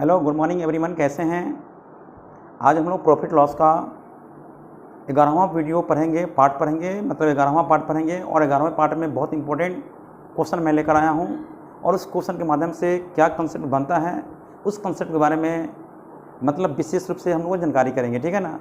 Hello, good morning everyone. कैसे हैं? आज हम लोग प्रॉफिट लॉस का 11वां वीडियो पढ़ेंगे, पार्ट पढ़ेंगे, मतलब 11वां पार्ट पढ़ेंगे। और 11वें पार्ट में बहुत इंपॉर्टेंट क्वेश्चन मैं लेकर आया हूं, और उस क्वेश्चन के माध्यम से क्या कंसेप्ट बनता है, उस कंसेप्ट के बारे में मतलब विशेष रूप से हम लोग जानकारी करेंगे, ठीक है ना।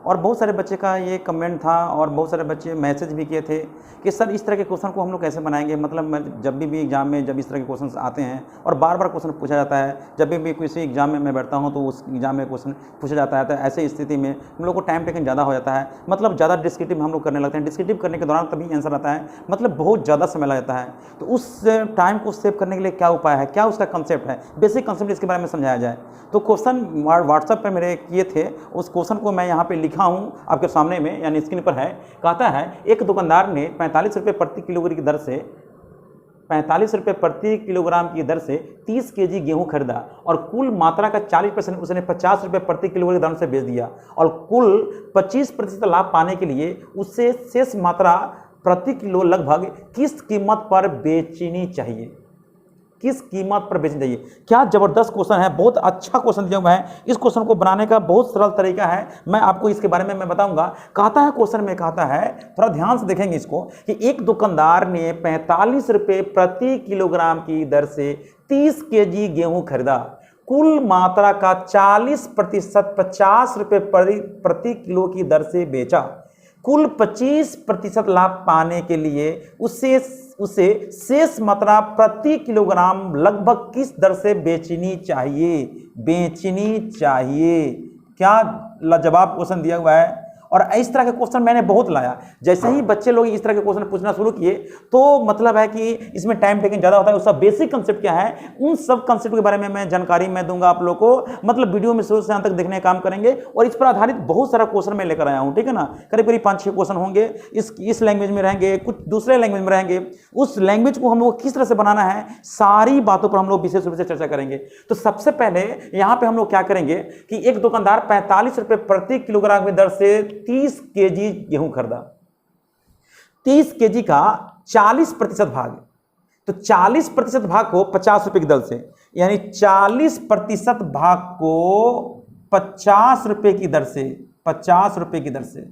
और बहुत सारे बच्चे का ये कमेंट था और बहुत सारे बच्चे मैसेज भी किए थे कि सर इस तरह के क्वेश्चन को हम लोग कैसे बनाएंगे। मतलब मैं जब भी एग्जाम में जब इस तरह के क्वेश्चन आते हैं और बार बार क्वेश्चन पूछा जाता है, जब भी किसी एग्जाम में मैं बैठता हूं तो उस एग्जाम में क्वेश्चन पूछा जाता है, तो ऐसे स्थिति में हम लोग को टाइम टेकन ज़्यादा हो जाता है, मतलब ज़्यादा डिस्क्रिप्टिव हम लोग करने लगते हैं। डिस्क्रिप्टिव करने के दौरान तभी आंसर आता है, मतलब बहुत ज़्यादा समय लग जाता है। तो उस टाइम को सेव करने के लिए क्या उपाय है, क्या उसका कंसेप्ट है, बेसिक कंसेप्ट इसके बारे में समझाया जाए। तो क्वेश्चन व्हाट्सएप पर मेरे किए थे, उस क्वेश्चन को मैं यहाँ पे लिखा हूँ आपके सामने में, यानी स्क्रीन पर है। कहता है एक दुकानदार ने 45 रुपये प्रति किलोग्राम की दर से 45 रुपये प्रति किलोग्राम की दर से 30 केजी गेहूं खरीदा और कुल मात्रा का 40% उसने 50 रुपये प्रति किलोग्राम की दर से बेच दिया, और कुल 25% लाभ पाने के लिए उससे शेष मात्रा प्रति किलो लगभग किस कीमत पर बेचनी चाहिए, किस कीमत पर बेचनी चाहिए। क्या जबरदस्त क्वेश्चन है, बहुत अच्छा क्वेश्चन दिया हुआ है। इस क्वेश्चन को बनाने का बहुत सरल तरीका है, मैं आपको इसके बारे में मैं बताऊंगा। कहता है क्वेश्चन में, कहता है, थोड़ा ध्यान से देखेंगे इसको, कि एक दुकानदार ने 45 रुपये प्रति किलोग्राम की दर से 30 केजी गेहूं खरीदा, कुल मात्रा का 40% 50 रुपये प्रति किलो की दर से बेचा, कुल 25% लाभ पाने के लिए उसे शेष मात्रा प्रति किलोग्राम लगभग किस दर से बेचनी चाहिए, क्या लाजवाब क्वेश्चन दिया हुआ है। और इस तरह के क्वेश्चन मैंने बहुत लाया। जैसे ही बच्चे लोग इस तरह के क्वेश्चन पूछना शुरू किए तो मतलब है कि इसमें टाइम टेकिंग ज़्यादा होता है। उसका बेसिक कंसेप्ट क्या है, उन सब कंसेप्ट के बारे में मैं जानकारी मैं दूंगा आप लोग को। मतलब वीडियो में शुरू से अंत तक देखने का काम करेंगे, और इस पर आधारित बहुत सारा क्वेश्चन मैं लेकर आया हूँ, ठीक है ना। करीब करीब 5-6 क्वेश्चन होंगे, इस लैंग्वेज में रहेंगे, कुछ दूसरे लैंग्वेज में रहेंगे। उस लैंग्वेज को हम लोग किस तरह से बनाना है, सारी बातों पर हम लोग विशेष रूप से चर्चा करेंगे। तो सबसे पहले यहाँ पे हम लोग क्या करेंगे कि एक दुकानदार 45 रुपये प्रति किलोग्राम की दर से 30 केजी गेहूं खरीदा। 30 केजी का 40% भाग, तो 40% भाग को 50 रुपए की दर से, यानी 40% भाग को 50 रुपए की दर से, 50 रुपए की दर से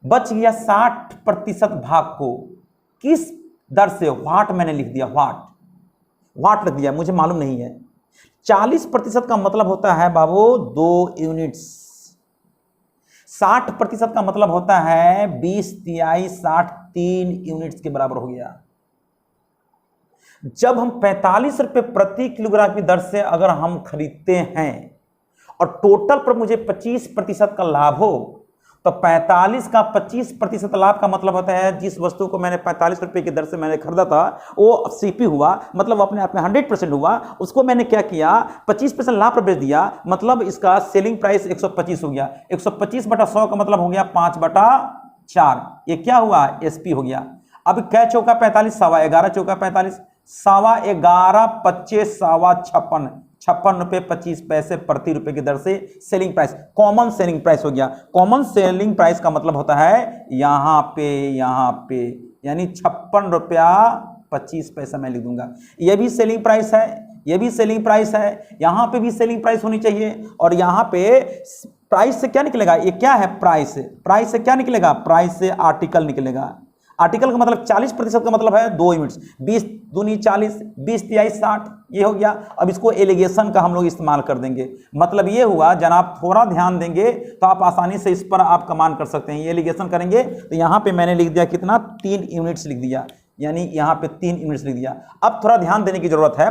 बच गया 60% भाग को किस दर से, वाट मैंने लिख दिया, वाट लिख दिया, मुझे मालूम नहीं है। 40% का मतलब होता है बाबू 2 यूनिट्स, 60% का मतलब होता है 20 तिहाई 60, 3 यूनिट्स के बराबर हो गया। जब हम 45 रुपये प्रति किलोग्राम की दर से अगर हम खरीदते हैं और टोटल पर मुझे 25% का लाभ हो, तो 45 का 25% लाभ का मतलब होता है जिस वस्तु को मैंने 45 रुपये की दर से मैंने खरीदा था वो सीपी हुआ, मतलब अपने आप में 100% हुआ। उसको मैंने क्या किया, 25% लाभ पर बेच दिया, मतलब इसका सेलिंग प्राइस 125 हो गया। 125/100 का मतलब हो गया 5/4। ये क्या हुआ, एसपी हो गया। अब कै चौका 45, सवा 11 चौका 45, सवा 11 25 सवा 56 रुपये 25 पैसे प्रति रुपए की दर से selling price, common selling price हो गया। कॉमन सेलिंग प्राइस का मतलब होता है यहां पे यानी 56 रुपया 25 पैसा मैं लिख दूंगा। ये भी सेलिंग प्राइस है, ये भी सेलिंग प्राइस है, यहां पे भी सेलिंग प्राइस होनी चाहिए। और यहां पे प्राइस से क्या निकलेगा, ये क्या है, प्राइस से क्या निकलेगा, प्राइस से आर्टिकल निकलेगा। आर्टिकल का मतलब 40% का मतलब है 2 यूनिट्स, 20 दूनी 40, 20 तिहाई 60, ये हो गया। अब इसको एलिगेशन का हम लोग इस्तेमाल कर देंगे। मतलब ये हुआ, जनाब थोड़ा ध्यान देंगे तो आप आसानी से इस पर आप कमान कर सकते हैं। ये एलिगेशन करेंगे तो यहाँ पे मैंने लिख दिया कितना, 3 यूनिट्स लिख दिया, यानी यहाँ पे 3 यूनिट्स लिख दिया। अब थोड़ा ध्यान देने की जरूरत है।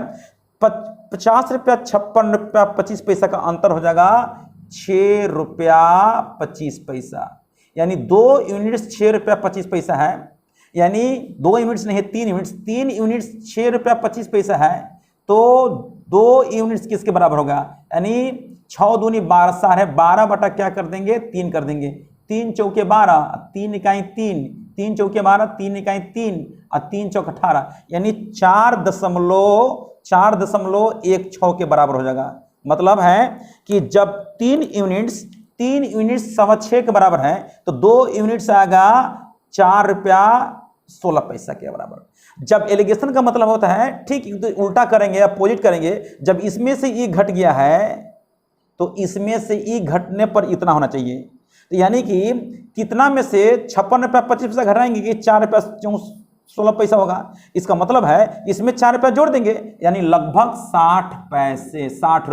50 रुपया 56 रुपया 25 पैसा का अंतर हो जाएगा 6 रुपया 25 पैसा, यानी 2 यूनिट्स 6 रुपया 25 पैसा है, यानी 2 यूनिट्स नहीं है, 3 यूनिट्स, 3 यूनिट्स 6 रुपया 25 पैसा है, तो 2 यूनिट्स किसके बराबर होगा, यानी 6 दूनी 12 सार है, 12 बटा क्या कर देंगे, 3 कर देंगे। 3 चौके 12, 3 इकाई 3, 3 चौके 12, 3 इकाई 3 और 3 चौक 18, यानी 4.16 के बराबर हो जाएगा। मतलब है कि जब 3 यूनिट्स 6.25 के बराबर है, तो 2 यूनिट्स आएगा 4 रुपया 16 पैसा के बराबर। जब एलिगेशन का मतलब होता है ठीक तो उल्टा करेंगे, अपोजिट करेंगे। जब इसमें से ई घट गया है तो इसमें से ई घटने पर इतना होना चाहिए। तो यानी कि कितना में से 56 रुपया 25 पैसा घटाएंगे कि 4 रुपया 16 पैसा होगा। इसका मतलब है इसमें 4 रुपया जोड़ देंगे, यानी लगभग 60 पैसे, 60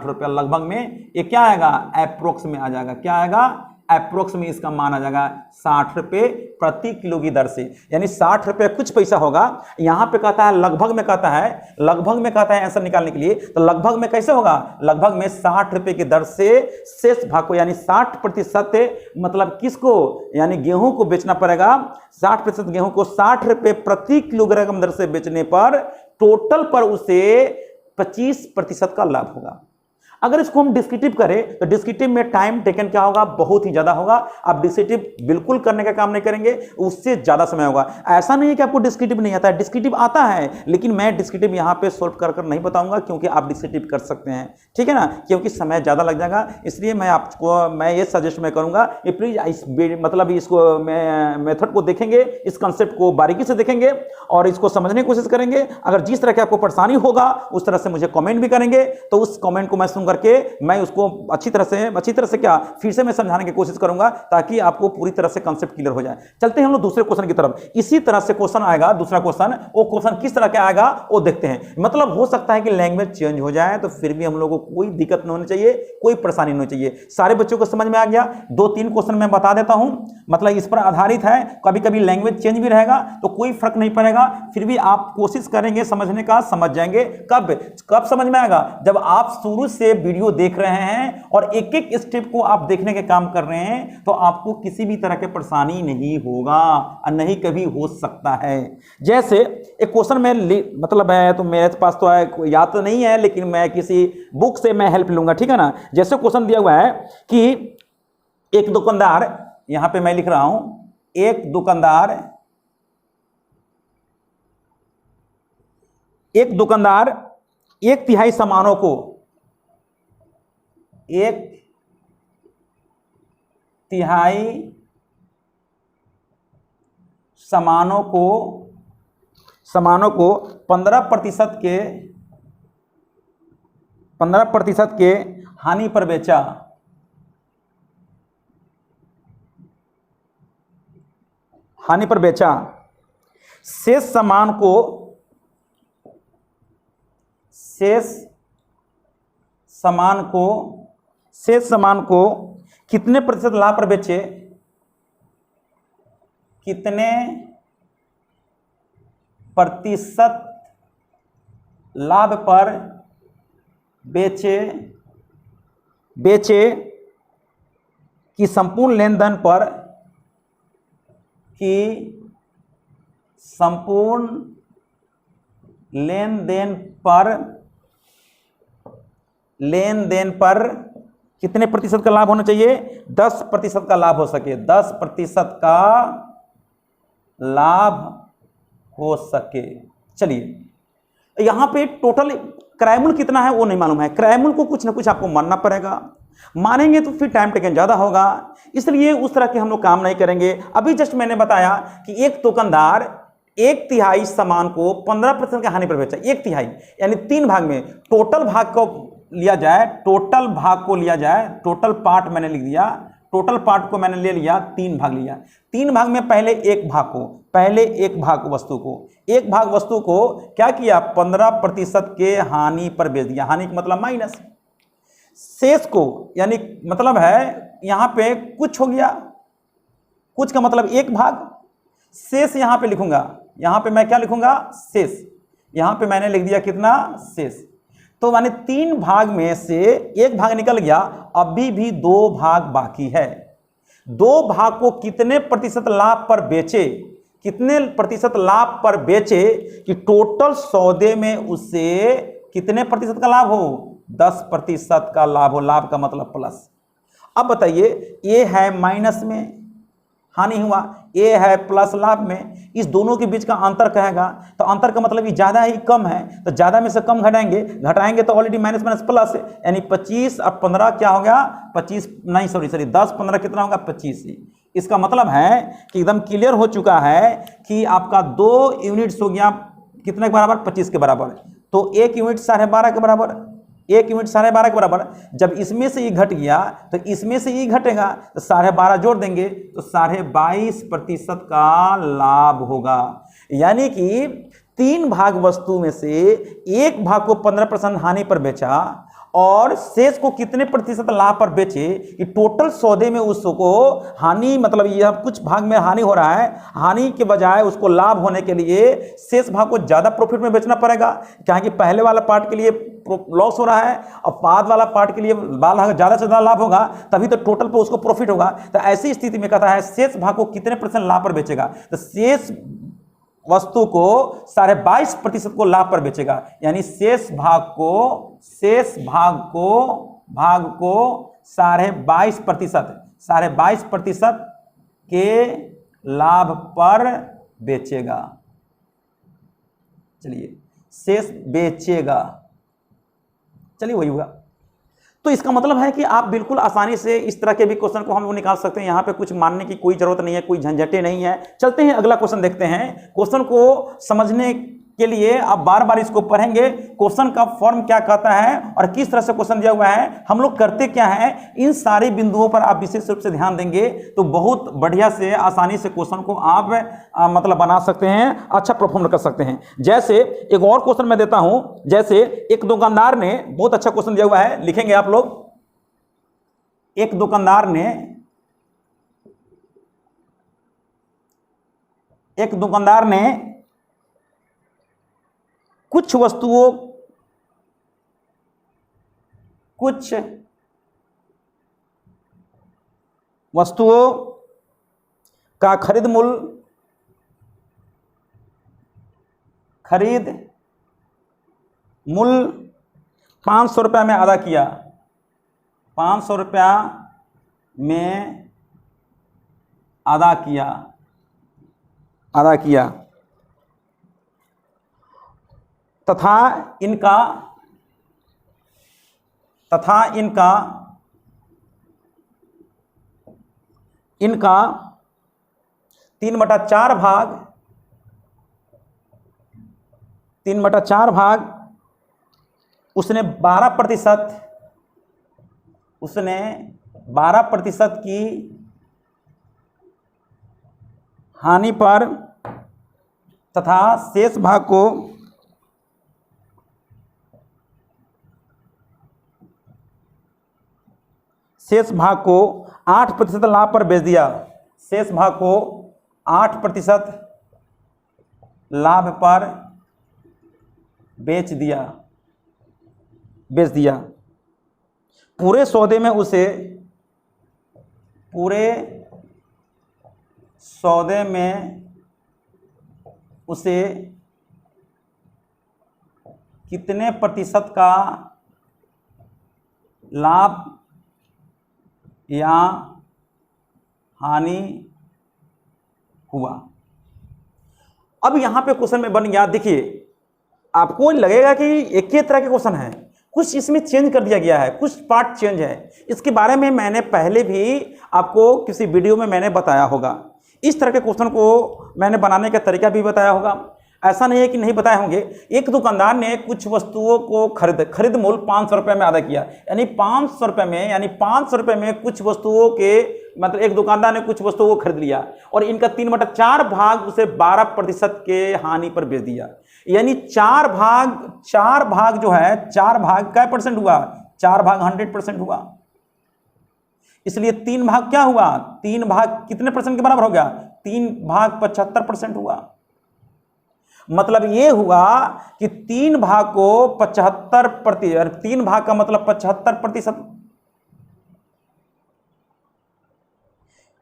रुपया लगभग में ये क्या आएगा, अप्रोक्स में आ जाएगा। क्या आएगा, अप्रोक्स में इसका मान आ जाएगा 60 रुपये प्रति किलो की दर से, यानी 60 रुपये कुछ पैसा होगा। यहां पे कहता है लगभग में, कहता है लगभग में, कहता है आंसर निकालने के लिए। तो लगभग में कैसे होगा, लगभग में 60 रुपये की दर से शेष भाग को, यानी 60% मतलब किसको, यानी गेहूं को बेचना पड़ेगा। 60% गेहूं को 60 रुपये प्रति किलोग्राम दर से बेचने पर टोटल पर उसे 25% का लाभ होगा। अगर इसको हम डिस्क्रिप्टिव करें तो डिस्क्रिप्टिव में टाइम टेकन क्या होगा, बहुत ही ज्यादा होगा। आप डिस्क्रिप्टिव बिल्कुल करने का काम नहीं करेंगे, उससे ज्यादा समय होगा। ऐसा नहीं है कि आपको डिस्क्रिप्टिव नहीं आता है, डिस्क्रिप्टिव आता है, लेकिन मैं डिस्क्रिप्टिव यहां पे सोल्व कर नहीं बताऊंगा, क्योंकि आप डिस्क्रिप्टिव कर सकते हैं, ठीक है ना, क्योंकि समय ज्यादा लग जाएगा। इसलिए मैं आपको मैं ये सजेस्ट मैं करूंगा कि प्लीज इस मतलब इसको मेथड को देखेंगे, इस कंसेप्ट को बारीकी से देखेंगे और इसको समझने की कोशिश करेंगे। अगर जिस तरह की आपको परेशानी होगा उस तरह से मुझे कमेंट भी करेंगे, तो उस कमेंट को मैं करके मैं उसको अच्छी तरह से क्या फिर से मैं समझाने की कोशिश करूंगा, ताकि आपको पूरी तरह से कांसेप्ट क्लियर हो जाए। चलते हैं हम लोग दूसरे क्वेश्चन की तरफ। इसी तरह से क्वेश्चन आएगा, दूसरा क्वेश्चन, वो क्वेश्चन किस तरह का आएगा वो देखते हैं। मतलब हो सकता है कि लैंग्वेज चेंज हो जाए, तो फिर भी हम लोगों को कोई दिक्कत नहीं होनी चाहिए, कोई परेशानी नहीं होनी चाहिए। सारे बच्चों को समझ में आ गया। 2-3 क्वेश्चन मैं बता देता हूं, मतलब इस पर आधारित है। कभी कभी लैंग्वेज चेंज भी रहेगा तो कोई फर्क नहीं पड़ेगा, फिर भी आप कोशिश करेंगे समझने का, समझ जाएंगे। कब समझ में आएगा, जब आप शुरू से वीडियो देख रहे हैं और एक एक स्टेप को आप देखने के काम कर रहे हैं, तो आपको किसी भी तरह की परेशानी नहीं होगा और नहीं कभी हो सकता है। जैसे एक क्वेश्चन में मतलब है, तो मेरे पास तो है, याद तो नहीं है, लेकिन मैं किसी बुक से मैं हेल्प लूंगा, ठीक है ना। जैसे क्वेश्चन दिया हुआ है कि एक दुकानदार, यहां पे मैं लिख रहा हूं, एक दुकानदार 1/3 सामानों को 1/3 सामानों को 15% के हानि पर बेचा। शेष सामान को कितने प्रतिशत लाभ पर बेचे, कितने प्रतिशत लाभ पर बेचे कि संपूर्ण लेन देन पर कितने प्रतिशत का लाभ होना चाहिए, 10% का लाभ हो सके, 10% का लाभ हो सके। चलिए यहां पे टोटल क्रयमूल्य कितना है वो नहीं मालूम है, क्रयमूल्य को कुछ ना कुछ आपको मानना पड़ेगा, मानेंगे तो फिर टाइम टेकन ज्यादा होगा, इसलिए उस तरह के हम लोग काम नहीं करेंगे। अभी जस्ट मैंने बताया कि एक दुकानदार 1/3 सामान को 15% की हानि पर बेचा, 1/3 यानी 3 भाग में, टोटल भाग को लिया जाए, टोटल पार्ट मैंने लिख दिया, टोटल पार्ट को मैंने ले लिया, 3 भाग लिया। 3 भाग में पहले एक भाग वस्तु को क्या किया, 15% के हानि पर बेच दिया। हानि का मतलब माइनस, शेष को यानी मतलब है यहां पे कुछ हो गया, कुछ का मतलब 1 भाग, शेष यहां पे लिखूंगा, यहां पे मैं क्या लिखूंगा, शेष। यहां पे मैंने लिख दिया कितना, शेष। तो माने 3 भाग में से 1 भाग निकल गया, अभी भी 2 भाग बाकी है। 2 भाग को कितने प्रतिशत लाभ पर बेचे, कि टोटल सौदे में उसे कितने प्रतिशत का लाभ हो, 10% का लाभ हो। लाभ का मतलब प्लस। अब बताइए, ये है माइनस में हानि हुआ, ये है प्लस लाभ में, इस दोनों के बीच का अंतर कहेगा, तो अंतर का मतलब ये ज्यादा है कम है, तो ज्यादा में से कम घटाएंगे तो ऑलरेडी माइनस प्लस है, यानी 25 और 15 क्या हो गया, 25 नहीं, सॉरी 10 15 कितना होगा, 25। इसका मतलब है कि एकदम क्लियर हो चुका है कि आपका 2 यूनिट्स हो गया कितने के बराबर, 25 के बराबर। तो 1 यूनिट 12.5 के बराबर, 1 यूनिट 12.5 के बराबर। जब इसमें से ये घट गया तो इसमें से ये घटेगा, तो 12.5 जोड़ देंगे तो 22.5% का लाभ होगा। यानी कि 3 भाग वस्तु में से 1 भाग को 15% हानि पर बेचा और शेष को कितने प्रतिशत लाभ पर बेचे, कि टोटल सौदे में उसको हानि, मतलब यह कुछ भाग में हानि हो रहा है, हानि के बजाय उसको लाभ होने के लिए शेष भाग को ज्यादा प्रॉफिट में बेचना पड़ेगा। क्या कि पहले वाला पार्ट के लिए लॉस हो रहा है और बाद वाला पार्ट के लिए ज्यादा से ज्यादा लाभ होगा, तभी तो टोटल पर उसको प्रॉफिट होगा। तो ऐसी स्थिति में कहता है शेष भाग को कितने % लाभ पर बेचेगा, तो शेष वस्तु को 22.5% को लाभ पर बेचेगा। यानी शेष भाग को 22.5% के लाभ पर बेचेगा। चलिए, शेष बेचेगा, चलिए वही हुआ। तो इसका मतलब है कि आप बिल्कुल आसानी से इस तरह के भी क्वेश्चन को हम लोग निकाल सकते हैं। यहाँ पे कुछ मानने की कोई जरूरत नहीं है, कोई झंझटे नहीं है। चलते हैं अगला क्वेश्चन देखते हैं। क्वेश्चन को समझने के लिए आप बार बार इसको पढ़ेंगे, क्वेश्चन का फॉर्म क्या कहता है और किस तरह से क्वेश्चन दिया हुआ है, हम लोग करते क्या है, इन सारे बिंदुओं पर आप विशेष रूप से ध्यान देंगे तो बहुत बढ़िया से आसानी से क्वेश्चन को आप मतलब बना सकते हैं, अच्छा परफॉर्म कर सकते हैं। जैसे एक और क्वेश्चन मैं देता हूं, जैसे एक दुकानदार ने, बहुत अच्छा क्वेश्चन दिया हुआ है, लिखेंगे आप लोग। एक दुकानदार ने कुछ वस्तुओं का खरीद मूल्य 500 रुपया में अदा किया, 500 रुपया में अदा किया तथा इनका 3/4 भाग उसने 12% की हानि पर तथा शेष भाग को 8% लाभ पर बेच दिया। शेष भाग को 8% लाभ पर बेच दिया। पूरे सौदे में उसे कितने प्रतिशत का लाभ या हानि हुआ। अब यहां पे क्वेश्चन में बन गया, देखिए आपको लगेगा कि एक ही तरह के क्वेश्चन है, कुछ इसमें चेंज कर दिया गया है, कुछ पार्ट चेंज है। इसके बारे में मैंने पहले भी आपको किसी वीडियो में मैंने बताया होगा। इस तरह के क्वेश्चन को मैंने बनाने का तरीका भी बताया होगा, ऐसा नहीं है कि नहीं बताए होंगे। एक दुकानदार ने कुछ वस्तुओं को खरीद मूल्य 500 रुपये में अदा किया, यानी 500 रुपये में कुछ वस्तुओं के, मतलब एक दुकानदार ने कुछ वस्तुओं को खरीद लिया और इनका 3/4 भाग उसे 12% के हानि पर बेच दिया। यानी 4 भाग जो है, 4 भाग क्या % हुआ, 4 भाग 100% हुआ। इसलिए 3 भाग क्या हुआ, 3 भाग कितने % के बराबर हो गया, 3 भाग 75% हुआ। मतलब ये हुआ कि 3 भाग को 75%, 3 भाग का मतलब 75%,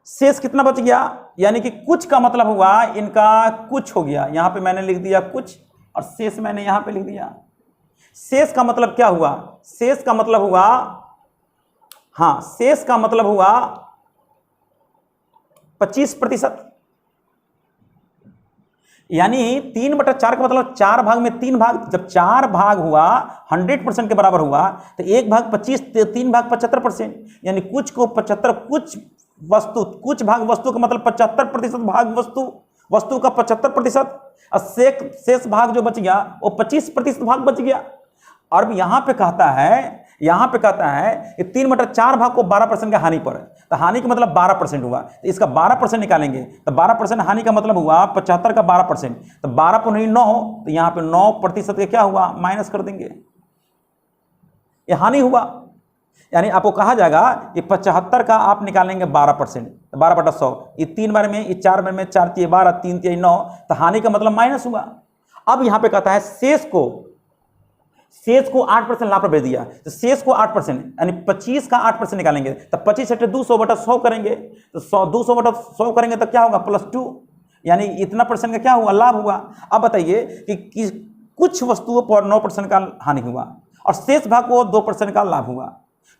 शेष कितना बच गया, यानी कि कुछ का मतलब हुआ इनका कुछ हो गया, यहां पे मैंने लिख दिया कुछ और शेष मैंने यहां पे लिख दिया। शेष का मतलब क्या हुआ, शेष का मतलब हुआ 25%। यानी 3/4 का मतलब 4 भाग में 3 भाग, जब 4 भाग हुआ 100% के बराबर हुआ तो 1 भाग 25, 3 भाग 75%, यानी कुछ को 75, कुछ वस्तु, कुछ भाग वस्तु का मतलब 75% भाग वस्तु, वस्तु का 75%, और शेष भाग जो बच गया वो 25% भाग बच गया। और यहां पे कहता है, यहां पे कहता है कि 3/4 भाग को 12% का हानि पर है, तो हानि का मतलब 12% हुआ, तो इसका 12% निकालेंगे, तो 12% हानि का मतलब हुआ 75 का 12%, तो 12 पर नहीं 9, तो यहां पे 9% का क्या हुआ, माइनस कर देंगे, ये हानि हुआ। यानी आपको कहा जाएगा कि 75 का आप निकालेंगे 12%, 12/100, ये 3 बार में, ये 4 बार में, 4 × 12, 3 × 9, तो हानि का मतलब माइनस हुआ। अब यहां पे कहता है शेष को 8% लाभ पर भेज दिया, तो शेष को 8% यानी 25 का 8% निकालेंगे, तो 25 × 200/100 करेंगे, तो 200/100 करेंगे तो क्या होगा, +2, यानी इतना % का क्या हुआ, लाभ हुआ। अब बताइए कि कुछ वस्तुओं पर 9% का हानि हुआ और शेष भाग को 2% का लाभ हुआ,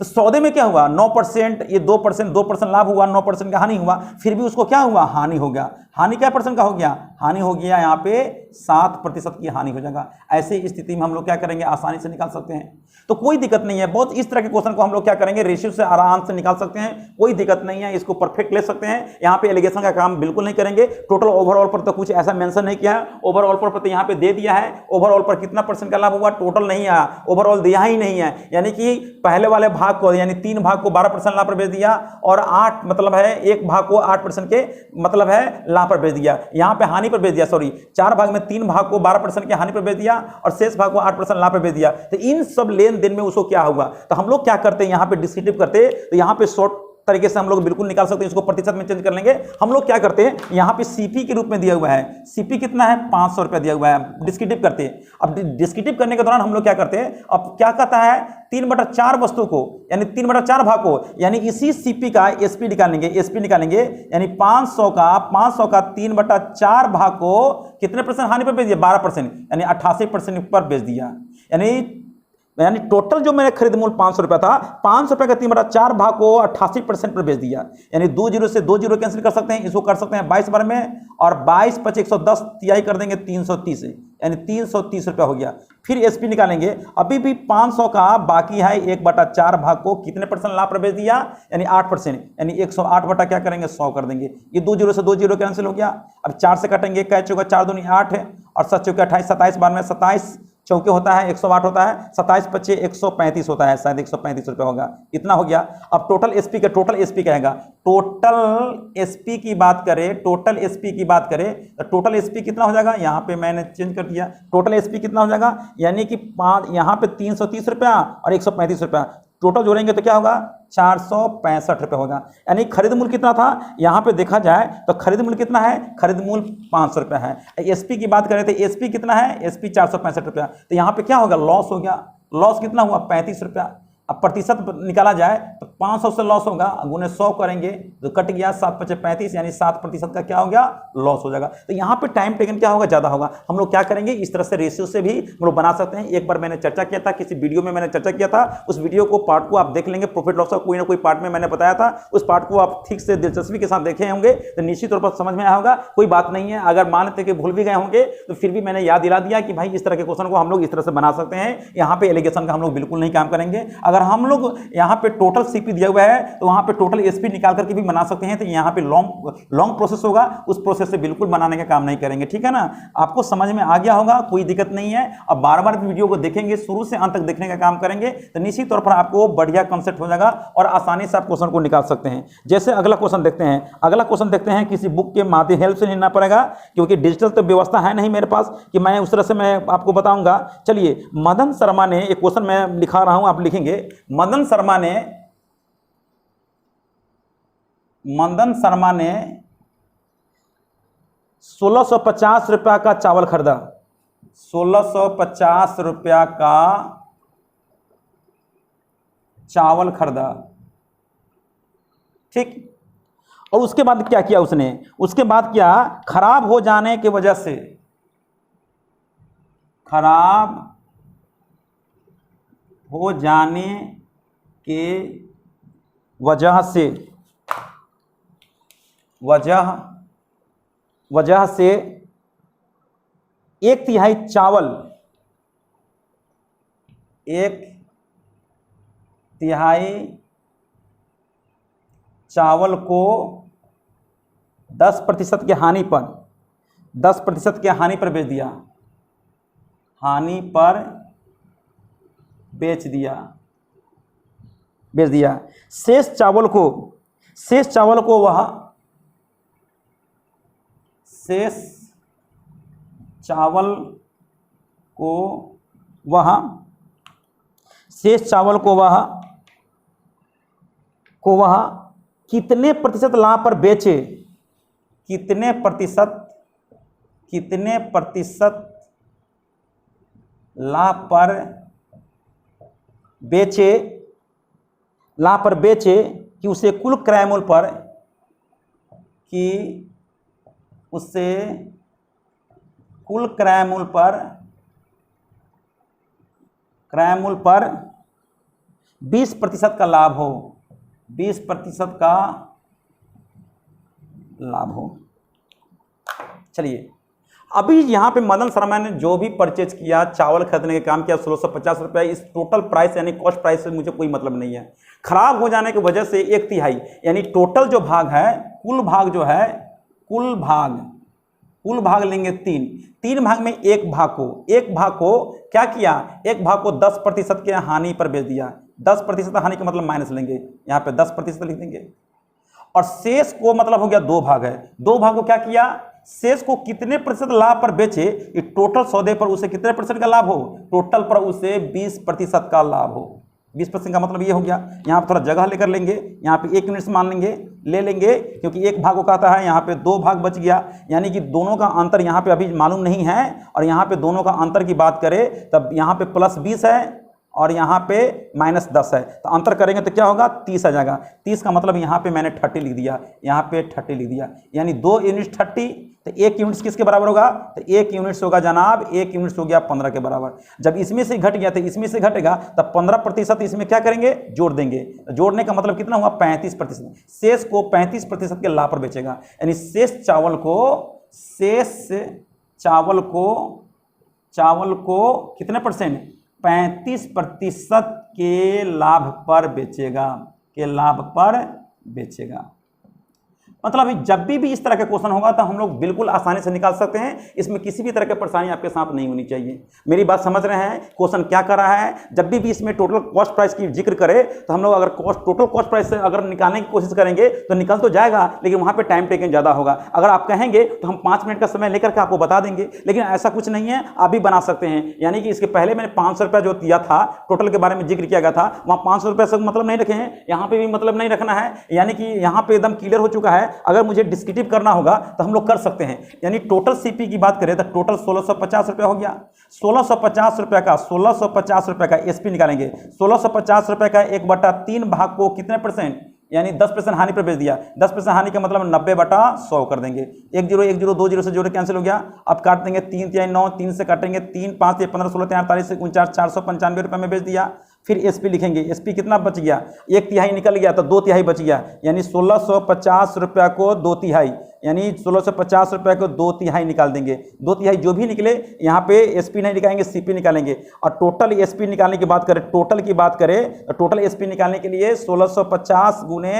तो सौदे में क्या हुआ, 9%, ये 2% लाभ हुआ, 9% का हानि हुआ, फिर भी उसको क्या हुआ, हानि हो गया। हानि क्या % का हो गया, हानि हो गया यहाँ पे 7% की हानि हो जाएगा। ऐसे स्थिति में हम लोग क्या करेंगे, आसानी से निकाल सकते हैं, तो कोई दिक्कत नहीं है। बहुत इस तरह के क्वेश्चन को हम लोग क्या करेंगे, रेशियो से आराम से निकाल सकते हैं, कोई दिक्कत नहीं है, इसको परफेक्ट ले सकते हैं। यहाँ पे एलिगेशन का काम बिल्कुल नहीं करेंगे। टोटल ओवरऑल पर तो कुछ ऐसा मेंशन नहीं किया है, ओवरऑल पर तो यहाँ पे दे दिया है, ओवरऑल पर कितना % का लाभ हुआ, टोटल नहीं आया, ओवरऑल दिया ही नहीं है। यानी कि पहले वाले भाग को, यानी 3 भाग को 12% लाभ पर भेज दिया, और 8 मतलब है, एक भाग को 8% के मतलब है लाभ पर भेज दिया, यहाँ पे हानि पर भेज दिया, सॉरी 4 भाग में 3 भाग को 12% के हानि पर भेज दिया और शेष भाग को 8% लाभ पर भेज दिया। तो इन सब लेन देन में उसको क्या हुआ, तो हम लोग क्या करते हैं, यहाँ पे डिस्क्रिप्टिव करते, तो यहाँ पे शॉर्ट तरीके से हम लोग बिल्कुल निकाल सकते हैं, इसको प्रतिशत में चेंज कर लेंगे। हम लोग क्या करते हैं, यहाँ पे सीपी के रूप में दिया हुआ है, सीपी कितना है, 500 रुपया दिया हुआ है, डिस्क्रिप्टिव करते हैं। अब डिस्क्रिप्टिव करने के दौरान हम लोग क्या करते हैं, अब क्या कहता है, 3/4 वस्तु को, यानी 3/4 भाग को, यानी इसी सीपी का एसपी निकालेंगे, एसपी निकालेंगे, यानी 500 का 3/4 भाग को कितने % हानि पर भेज दिया, 12%, यानी 88% पर भेज दिया। यानी टोटल जो मेरा खरीद मूल्य 500 रुपया था, 500 रुपये का 3/4 भाग को 88% पर बेच दिया, यानी 2 जीरो से 2 जीरो कैंसिल कर सकते हैं, इसको कर सकते हैं 22 बार में, और 22 × 5 = 110, तिहाई कर देंगे 330, यानी 330 रुपया हो गया। फिर एसपी निकालेंगे, अभी भी 500 का बाकी है, 1/4 भाग को कितने % लाभ पर बेच दिया, यानी 8%, यानी 108 बटा क्या करेंगे, 100 कर देंगे। ये 2 जीरो से 2 जीरो कैंसिल हो गया। अब 4 से कटेंगे, कै चौका 4 दूनी 8 है, और 7 चौके 28, 27 बार में 27 चौके होता है 108 होता है, 27 × 5 = 135 होता है, शायद 135 रुपया होगा, इतना हो गया। अब टोटल एसपी का, टोटल एसपी कहेगा, टोटल एसपी की बात करें, टोटल एसपी की बात करें, तो टोटल एसपी कितना हो जाएगा, यहाँ पे मैंने चेंज कर दिया, टोटल एसपी कितना हो जाएगा, यानी कि यहाँ पे 330 रुपया और 135 रुपया टोटल जोड़ेंगे तो क्या होगा, 465 रुपये होगा। यानी खरीद मूल्य कितना था, यहाँ पे देखा जाए तो खरीद मूल्य कितना है, खरीद मूल्य 500 रुपये है। एसपी की बात करें तो एसपी कितना है, एसपी 465 रुपया, तो यहाँ पे क्या होगा, लॉस हो गया। लॉस कितना हुआ, 35 रुपया। अब प्रतिशत निकाला जाए तो 500 से लॉस होगा, गुने 100 करेंगे तो कट गया, 7 × 5 = 35, यानी 7% का क्या हो गया, लॉस हो जाएगा। तो यहाँ पे टाइम टेकन क्या होगा, ज़्यादा होगा। हम लोग क्या करेंगे, इस तरह से रेशियो से भी हम लोग बना सकते हैं। एक बार मैंने चर्चा किया था, किसी वीडियो में मैंने चर्चा किया था, उस वीडियो को पार्ट को आप देख लेंगे, प्रॉफिट लॉस का कोई ना कोई पार्ट में मैंने बताया था, उस पार्ट को आप ठीक से दिलचस्पी के साथ देखे होंगे तो निश्चित तौर पर समझ में आया होगा। कोई बात नहीं है, अगर मान लेते कि भूल भी गए होंगे तो फिर भी मैंने याद दिला दिया कि भाई इस तरह के क्वेश्चन को हम लोग इस तरह से बना सकते हैं। यहाँ पे एलिगेशन का हम लोग बिल्कुल नहीं काम करेंगे। अगर हम लोग यहाँ पे टोटल सीपी दिया हुआ है तो वहाँ पे टोटल एसपी निकाल करके भी बना सकते हैं, तो यहाँ पे लॉन्ग प्रोसेस होगा, उस प्रोसेस से बिल्कुल बनाने का काम नहीं करेंगे, ठीक है ना। आपको समझ में आ गया होगा, कोई दिक्कत नहीं है। अब बार बार वीडियो को देखेंगे, शुरू से अंत तक देखने का काम करेंगे तो निश्चित तौर पर आपको बढ़िया कंसेप्ट हो जाएगा और आसानी से आप क्वेश्चन को निकाल सकते हैं। जैसे अगला क्वेश्चन देखते हैं, अगला क्वेश्चन देखते हैं, किसी बुक के माध्यम हेल्प से लेना पड़ेगा क्योंकि डिजिटल तो व्यवस्था है नहीं मेरे पास कि मैं उस तरह से मैं आपको बताऊंगा। चलिए, मदन शर्मा ने, एक क्वेश्चन मैं लिखा रहा हूं, आप लिखेंगे, मदन शर्मा ने 1650 रुपया का चावल खरीदा, 1650 रुपया का चावल खरीदा, ठीक। और उसके बाद क्या किया उसने, उसके बाद क्या, खराब हो जाने की वजह से, खराब हो जाने के वजह से, वजह से 1/3 चावल, 1/3 चावल को 10% की हानि पर 10% की हानि पर बेच दिया, हानि पर बेच दिया, शेष चावल को वह कितने प्रतिशत लाभ पर बेचे, कितने प्रतिशत लाभ पर बेचे कि उसे कुल क्रय मूल्य पर 20% का लाभ हो, 20% का लाभ हो। चलिए, अभी यहाँ पे मदन शर्मा ने जो भी परचेज किया, चावल खरीदने का काम किया, 1650 रुपये, इस टोटल प्राइस यानी कॉस्ट प्राइस से मुझे कोई मतलब नहीं है। खराब हो जाने की वजह से 1/3 यानी टोटल जो भाग है, कुल भाग लेंगे 3 भाग में एक भाग को क्या किया, एक भाग को 10% के हानि पर बेच दिया। 10% हानि का मतलब माइनस लेंगे, यहाँ पे 10% लिख देंगे। और शेष को मतलब हो गया 2 भाग है, 2 भाग को क्या किया, शेष को कितने प्रतिशत लाभ पर बेचे, ये टोटल सौदे पर उसे कितने % का लाभ हो, टोटल पर उसे 20% का लाभ हो। 20% का मतलब ये हो गया। यहाँ पर थोड़ा जगह लेकर लेंगे, यहाँ पे 1 यूनिट से मान ले लेंगे क्योंकि एक भाग को कहता है, यहाँ पे 2 भाग बच गया, यानी कि दोनों का अंतर यहाँ पे अभी मालूम नहीं है। और यहाँ पे दोनों का अंतर की बात करें तब यहाँ पे +20 है और यहाँ पे -10 है, तो अंतर करेंगे तो क्या होगा, 30 आ जाएगा। 30 का मतलब यहाँ पे मैंने 30 लिख दिया, यहाँ पे 30 लिख दिया, यानी 2 यूनिट 30, तो 1 यूनिट किसके बराबर होगा, तो 1 यूनिट होगा जनाब, 1 यूनिट हो गया 15 के बराबर। जब इसमें से घट गया तो इसमें से घटेगा, तब 15% इसमें क्या करेंगे, जोड़ देंगे। जोड़ने का मतलब कितना हुआ, 35%। शेष को 35% के लाभ पर बेचेगा, यानी शेष चावल को कितने %, 35% के लाभ पर बेचेगा। मतलब जब भी इस तरह का क्वेश्चन होगा तो हम लोग बिल्कुल आसानी से निकाल सकते हैं, इसमें किसी भी तरह की परेशानी आपके साथ नहीं होनी चाहिए। मेरी बात समझ रहे हैं, क्वेश्चन क्या कर रहा है, जब भी इसमें टोटल कॉस्ट प्राइस की जिक्र करे तो हम लोग अगर टोटल कॉस्ट प्राइस से अगर निकालने की कोशिश करेंगे तो निकल तो जाएगा, लेकिन वहां पे टाइम टेकन ज्यादा होगा। अगर आप कहेंगे तो हम 5 मिनट का समय लेकर के आपको बता देंगे, लेकिन ऐसा कुछ नहीं है, आप भी बना सकते हैं। यानी कि इसके पहले मैंने 500 रुपया जो दिया था, टोटल के बारे में जिक्र किया गया था, वहां 500 रुपये से मतलब नहीं रखे हैं, यहाँ पे भी मतलब नहीं रखना है, यानी कि यहाँ पे एकदम क्लियर हो चुका है। अगर मुझे डिस्क्रिप्टिव करना होगा तो हम लोग कर सकते हैं। यानी टोटल सीपी की बात करें तो टोटल 1650 रुपया हो गया। 1650 रुपये का एसपी निकालेंगे। 1650 रुपये का 1/3 भाग को कितने %, यानी 10% हानि पर बेच दिया। 10% हानि का मतलब 90/100 कर देंगे। 1 0 1 0 2 0 से जोड़े कैंसिल हो गया। अब काट देंगे 3 3 9, 3 से काटेंगे 3 5 15 16 48 49 495 रुपये में बेच दिया। फिर एसपी लिखेंगे, एसपी कितना बच गया, 1/3 निकल गया तो 2/3 बच गया, यानी 1650 रुपये को 2/3, यानी 1650 रुपये को 2/3 निकाल देंगे। 2/3 जो भी निकले, यहाँ पे एसपी नहीं निकालेंगे, सीपी निकालेंगे। और टोटल एसपी निकालने की बात करें, तो टोटल एसपी निकालने के लिए 1650 गुने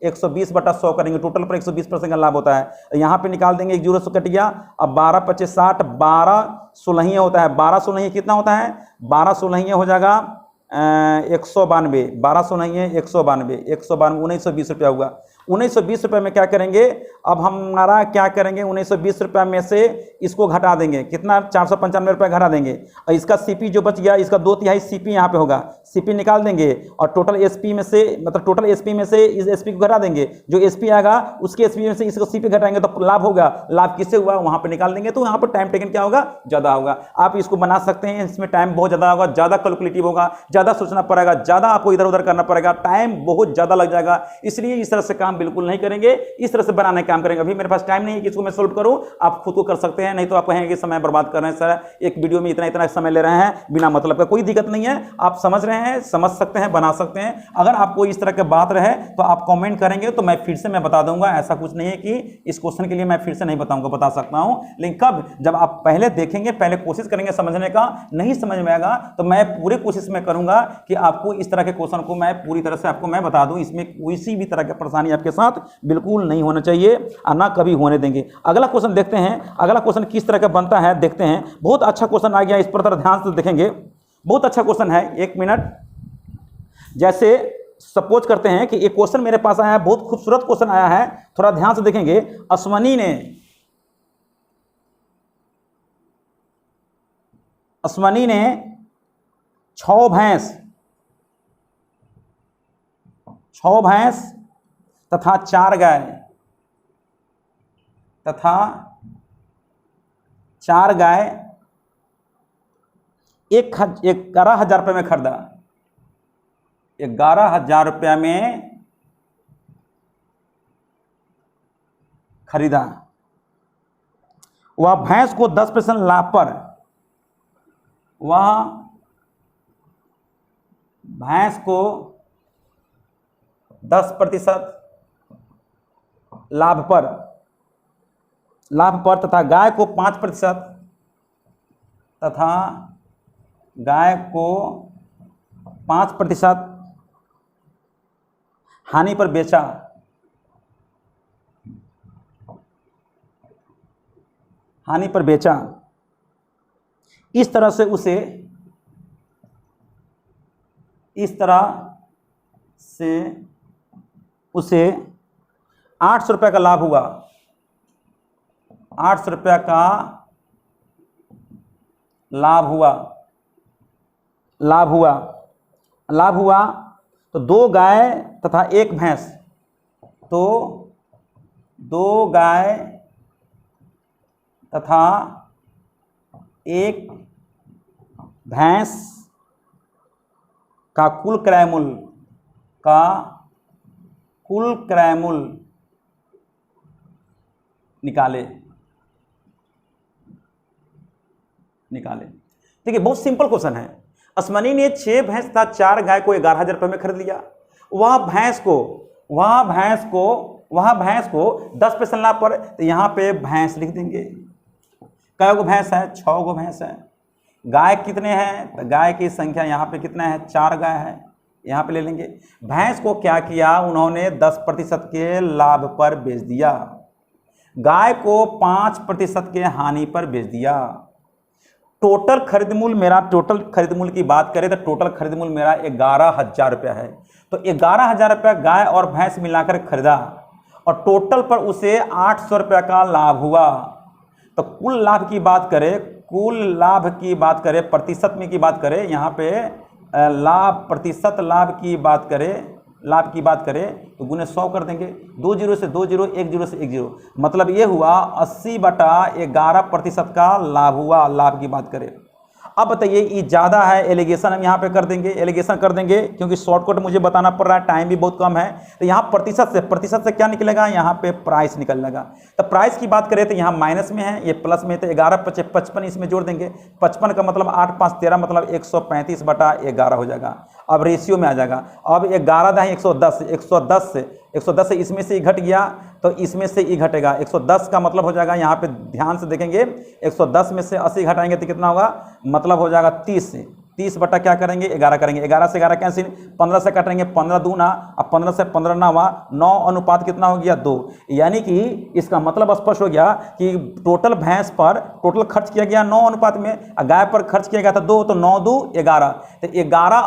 120/100 करेंगे। टोटल पर 120% का लाभ होता है। यहाँ पे निकाल देंगे, 1 0 से कट गया। अब 12 25 60, 12 16 होता है। 12 16 कितना होता है, 12 16 हो जाएगा 192, 1200 नहीं है 192, 1920 रुपया हुआ। 1920 रुपये में क्या करेंगे, अब हमारा क्या करेंगे, 1920 रुपये में से इसको घटा देंगे, कितना 495 रुपये घटा देंगे। और इसका सीपी जो बच गया, इसका 2/3 सीपी यहाँ पे होगा, सीपी निकाल देंगे। और टोटल एसपी में से, मतलब टोटल एसपी में से इस एसपी को घटा देंगे, जो एसपी आएगा उसके एसपी में से इसको सीपी घटाएंगे तो लाभ होगा। लाभ किससे हुआ वहाँ पर निकाल देंगे, तो यहाँ पर टाइम टेकन क्या होगा, ज़्यादा होगा। आप इसको बना सकते हैं, इसमें टाइम बहुत ज़्यादा होगा, ज़्यादा कैलकुलेटिव होगा, ज़्यादा सोचना पड़ेगा, ज़्यादा आपको इधर उधर करना पड़ेगा, टाइम बहुत ज़्यादा लग जाएगा। इसलिए इस तरह से काम बिल्कुल नहीं करेंगे, इस तरह से बनाने का काम करेंगे। अभी मेरे पास टाइम नहीं है कि इसको मैं सोल्व करूं, आप खुद को कर सकते हैं, नहीं तो आप कहेंगे समय बर्बाद कर रहे हैं सर, एक वीडियो में इतना समय ले रहे हैं बिना मतलब का। कोई दिक्कत नहीं है, आप समझ रहे हैं, समझ सकते हैं, बना सकते हैं। अगर आपको इस तरह की बात रहे तो आप कमेंट करेंगे तो मैं फिर से मैं बता दूंगा। ऐसा कुछ नहीं है कि इस क्वेश्चन के लिए मैं फिर से नहीं बताऊंगा, बता सकता हूं, लेकिन कब, जब आप पहले देखेंगे, पहले कोशिश करेंगे समझने का, नहीं समझ में आएगा तो मैं पूरी कोशिश में करूंगा कि आपको इस तरह के क्वेश्चन को मैं पूरी तरह से आपको मैं बता दूं, इसमें किसी भी तरह की परेशानी आपके आपके साथ बिल्कुल नहीं होना चाहिए और ना कभी होने देंगे। अगला क्वेश्चन देखते हैं, अगला क्वेश्चन किस तरह का बनता है देखते हैं। बहुत अच्छा क्वेश्चन आ गया, इस पर थोड़ा ध्यान से देखेंगे। बहुत अच्छा क्वेश्चन है, 1 मिनट। जैसे सपोज करते हैं कि एक क्वेश्चन मेरे पास आया है, बहुत खूबसूरत क्वेश्चन आया है, थोड़ा ध्यान से देखेंगे। अश्वनी ने 6 भैंस तथा 4 गाय 11,000 रुपये में खरीदा। 11,000 रुपया में खरीदा। वह भैंस को 10% लाभ पर, वह भैंस को 10% लाभ पर तथा गाय को 5% हानि पर बेचा। इस तरह से उसे 800 रुपये का लाभ हुआ। 800 रुपये का लाभ हुआ तो 2 गाय तथा 1 भैंस, तो 2 गाय तथा 1 भैंस का कुल क्रय मूल्य निकाले। देखिए बहुत सिंपल क्वेश्चन है। अश्वनी ने 6 भैंस तथा 4 गाय को 11,000 रुपये में खरीद लिया। वह भैंस को 10% लाभ पर, तो यहाँ पे भैंस लिख देंगे। कै गो भैंस है? 6 गो भैंस है। गाय कितने हैं? तो गाय की संख्या यहाँ पे कितना है? 4 गाय है, यहाँ पे ले लेंगे। भैंस को क्या किया उन्होंने? 10% के लाभ पर बेच दिया। गाय को 5% के हानि पर बेच दिया। टोटल खरीद मूल्य की बात करें तो टोटल खरीद मूल्य मेरा 11,000 रुपया है। तो 11,000 रुपया गाय और भैंस मिलाकर खरीदा और टोटल पर उसे 800 रुपया का लाभ हुआ। तो कुल लाभ की बात करें, प्रतिशत में की बात करें, यहाँ पे प्रतिशत लाभ की बात करें तो गुने 100 कर देंगे। 2 0 से 2 0, 1 0 से 1 0, मतलब ये हुआ 80/11% का लाभ हुआ। लाभ की बात करें। अब बताइए ये ज़्यादा है, एलिगेशन हम यहाँ पे कर देंगे, क्योंकि शॉर्टकट मुझे बताना पड़ रहा है, टाइम भी बहुत कम है। तो यहाँ प्रतिशत से क्या निकलेगा? यहाँ पे प्राइस निकलेगा। तो प्राइस की बात करें तो यहाँ माइनस में है, ये प्लस में, तो 11 × 55 इसमें जोड़ देंगे। 55 का मतलब 8 × 5 = 13, मतलब 135/11 हो जाएगा। अब रेशियो में आ जाएगा। अब 11 × 110 से इसमें से ही घट गया तो इसमें से ही घटेगा। 110 का मतलब हो जाएगा, यहाँ पे ध्यान से देखेंगे, 110 में से 80 घटाएंगे तो कितना होगा? मतलब हो जाएगा 30 बटा क्या करेंगे? 11 करेंगे। 11 से 11 कैंसिल, 15 से काटेंगे, 15 दूना, अब 15 से 15 ना हुआ, 9 अनुपात कितना हो गया? 2। यानी कि इसका मतलब स्पष्ट हो गया कि टोटल भैंस पर टोटल खर्च किया गया 9 अनुपात में, गाय पर खर्च किया गया था 2, तो 9 2 11, तो 11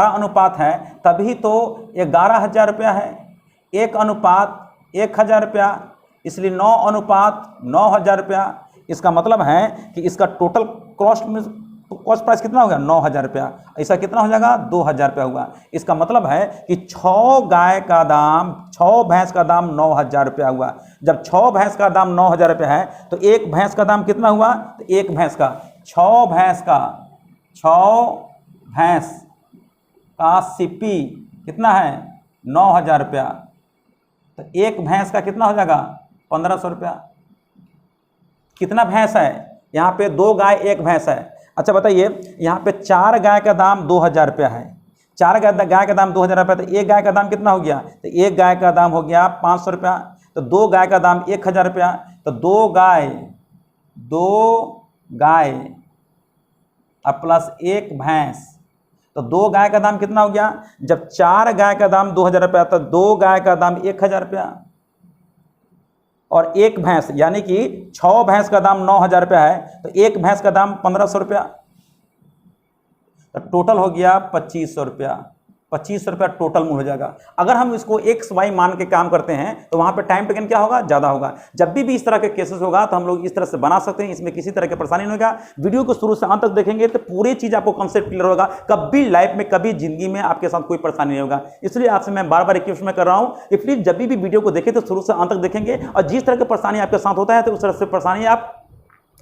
अनुपात है, तभी तो 11,000 रुपया है। 1 अनुपात 1,000 रुपया, इसलिए 9 अनुपात 9,000 रुपया। इसका मतलब है कि इसका टोटल कॉस्ट प्राइस कितना हो गया? 9,000 रुपया। ऐसा कितना हो जाएगा? 2,000 रुपया हुआ। इसका मतलब है कि 6 भैंस का दाम 9,000 रुपया हुआ। जब 6 भैंस का दाम 9,000 रुपया है तो एक भैंस का दाम कितना हुआ? तो एक भैंस का 6 भैंस का सीपी कितना है? 9,000 रुपया। तो एक भैंस का कितना हो जाएगा? 1,500 रुपया। कितना भैंस है? यहाँ पे 2 गाय 1 भैंस है। अच्छा बताइए, यहाँ पे 4 गाय का दाम 2,000 रुपया है। 4 गाय का दाम 2,000 रुपया, तो एक गाय का दाम कितना हो गया? तो एक गाय का दाम हो गया 500 रुपया। तो 2 गाय का दाम 1,000 रुपया। तो 2 गाय अब प्लस 1 भैंस, तो 2 गाय का दाम कितना हो गया? जब 4 गाय का दाम 2000 रुपया तो 2 गाय का दाम 1000 रुपया, और 1 भैंस यानी कि 6 भैंस का दाम 9000 रुपया है, तो 1 भैंस का दाम 1500 रुपया, तो टोटल हो गया 2500 रुपया। 2500 रुपया टोटल मूल हो जाएगा। अगर हम इसको एक्स वाई मान के काम करते हैं तो वहां पे टाइम टेकन क्या होगा? ज़्यादा होगा। जब भी इस तरह के केसेस होगा तो हम लोग इस तरह से बना सकते हैं, इसमें किसी तरह की परेशानी नहीं होगा। वीडियो को शुरू से अंत तक देखेंगे तो पूरी चीज़ आपको कॉन्सेप्ट क्लियर होगा। कभी लाइफ में, कभी जिंदगी में आपके साथ कोई परेशानी नहीं होगा। इसलिए आपसे मैं बार बार रिक्वेस्ट में कर रहा हूँ कि प्लीज़ जब भी वीडियो को देखें तो शुरू से अंत तक देखेंगे, और जिस तरह की परेशानी आपके साथ होता है तो उस तरह से परेशानी आप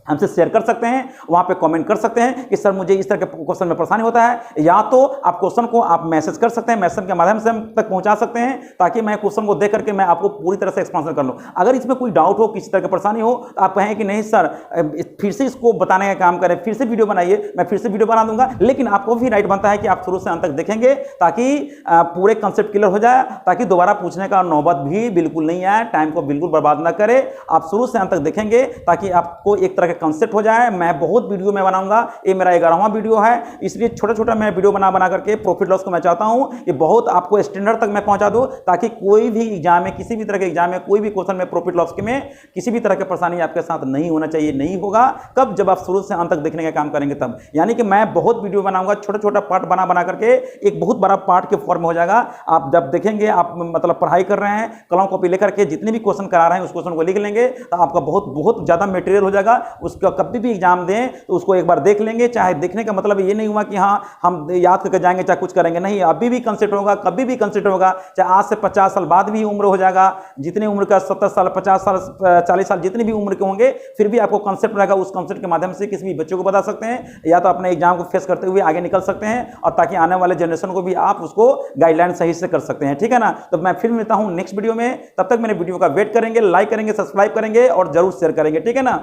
हमसे शेयर कर सकते हैं, वहाँ पे कमेंट कर सकते हैं कि सर मुझे इस तरह के क्वेश्चन में परेशानी होता है, या तो आप क्वेश्चन को आप मैसेज कर सकते हैं, मैसेज के माध्यम से हम तक पहुँचा सकते हैं, ताकि मैं क्वेश्चन को देख करके मैं आपको पूरी तरह से एक्सपांसन कर लूँ। अगर इसमें कोई डाउट हो, किसी तरह की परेशानी हो, तो आप कहें कि नहीं सर फिर से इसको बताने का काम करें, फिर से वीडियो बनाइए, मैं फिर से वीडियो बना दूंगा, लेकिन आपको भी राइट बनता है कि आप शुरू से अंत तक देखेंगे ताकि पूरे कंसेप्ट क्लियर हो जाए, ताकि दोबारा पूछने का नौबत भी बिल्कुल नहीं आए। टाइम को बिल्कुल बर्बाद ना करें, आप शुरू से अंत तक देखेंगे ताकि आपको एक तरह का कंसेप्ट हो जाए। मैं बहुत वीडियो में बनाऊंगा, ये मेरा 11वां वीडियो है, इसलिए छोटा छोटा मैं वीडियो बना करके प्रॉफिट लॉस को मैं चाहता हूं कि बहुत आपको स्टैंडर्ड तक मैं पहुंचा दूं, ताकि कोई भी एग्जाम में, किसी भी तरह के एग्जाम में, कोई भी क्वेश्चन में प्रॉफिट लॉस में किसी भी तरह की परेशानी आपके साथ नहीं होना चाहिए। नहीं होगा कब? जब आप शुरू से अंत तक देखने का काम करेंगे तब। यानी कि मैं बहुत वीडियो बनाऊंगा, छोटा छोटा पार्ट बना करके एक बहुत बड़ा पार्ट के फॉर्म में हो जाएगा। आप जब देखेंगे, आप मतलब पढ़ाई कर रहे हैं, कलम कॉपी लेकर के जितने भी क्वेश्चन करा रहे हैं उस क्वेश्चन को लिख लेंगे, तो आपका बहुत ज़्यादा मटेरियल हो जाएगा। उसका कभी भी एग्जाम दें तो उसको एक बार देख लेंगे। चाहे देखने का मतलब ये नहीं हुआ कि हाँ हम याद करके जाएंगे चाहे कुछ करेंगे, नहीं, अभी भी कंसेप्ट होगा, कभी भी कंसेप्ट होगा। चाहे आज से 50 साल बाद भी उम्र हो जाएगा, जितनी उम्र का 70 साल, 50 साल, 40 साल, जितनी भी उम्र के होंगे, फिर भी आपको कंसेप्ट रहेगा। उस कंसेप्ट के माध्यम से किसी भी बच्चों को बता सकते हैं, या तो अपने एग्जाम को फेस करते हुए आगे निकल सकते हैं, और ताकि आने वाले जनरेशन को भी आप उसको गाइडलाइन सही से कर सकते हैं। ठीक है ना? तो मैं फिर मिलता हूं नेक्स्ट वीडियो में, तब तक मेरे वीडियो का वेट करेंगे, लाइक करेंगे, सब्सक्राइब करेंगे और जरूर शेयर करेंगे। ठीक है ना?